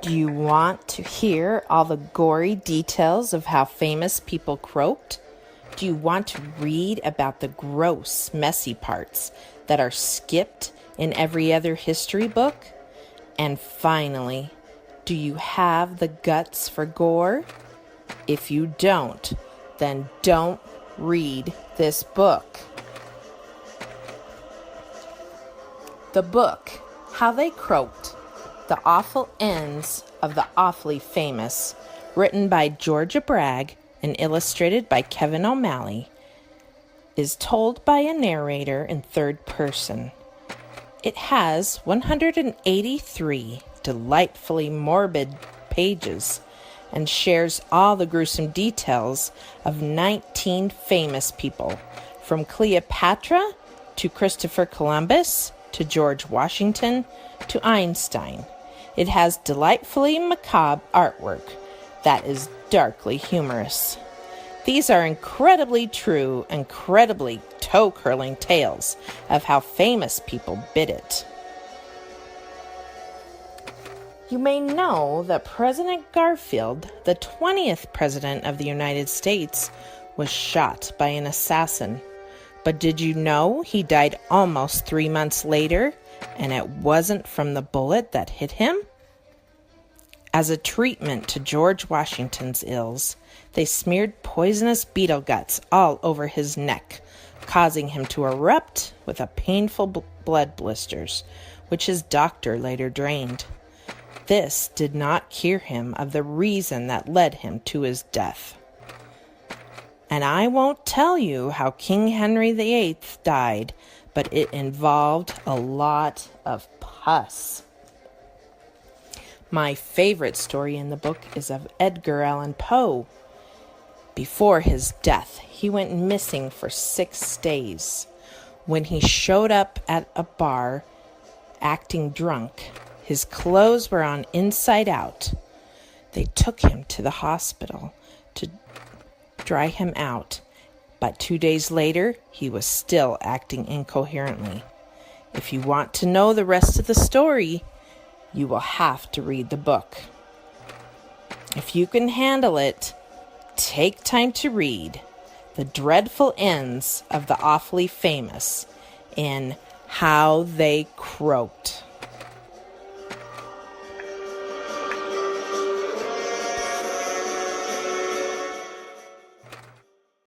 Do you want to hear all the gory details of how famous people croaked? Do you want to read about the gross, messy parts that are skipped in every other history book? And finally, do you have the guts for gore? If you don't, then don't read this book. The book, How They Croaked, The Awful Ends of the Awfully Famous, written by Georgia Bragg and illustrated by Kevin O'Malley, is told by a narrator in third person. It has 183 delightfully morbid pages and shares all the gruesome details of 19 famous people, from Cleopatra to Christopher Columbus to George Washington to Einstein. It has delightfully macabre artwork that is darkly humorous. These are incredibly true, incredibly toe-curling tales of how famous people bit it. You may know that President Garfield, the 20th President of the United States, was shot by an assassin. But did you know he died almost 3 months later, and it wasn't from the bullet that hit him? As a treatment to George Washington's ills, they smeared poisonous beetle guts all over his neck, causing him to erupt with a painful blood blisters, which his doctor later drained. This did not cure him of the reason that led him to his death. And I won't tell you how King Henry VIII died, but it involved a lot of pus. My favorite story in the book is of Edgar Allan Poe. Before his death, he went missing for 6 days. When he showed up at a bar acting drunk, his clothes were on inside out. They took him to the hospital to dry him out, but 2 days later, he was still acting incoherently. If you want to know the rest of the story, you will have to read the book. If you can handle it, take time to read The Dreadful Ends of the Awfully Famous in How They Croaked.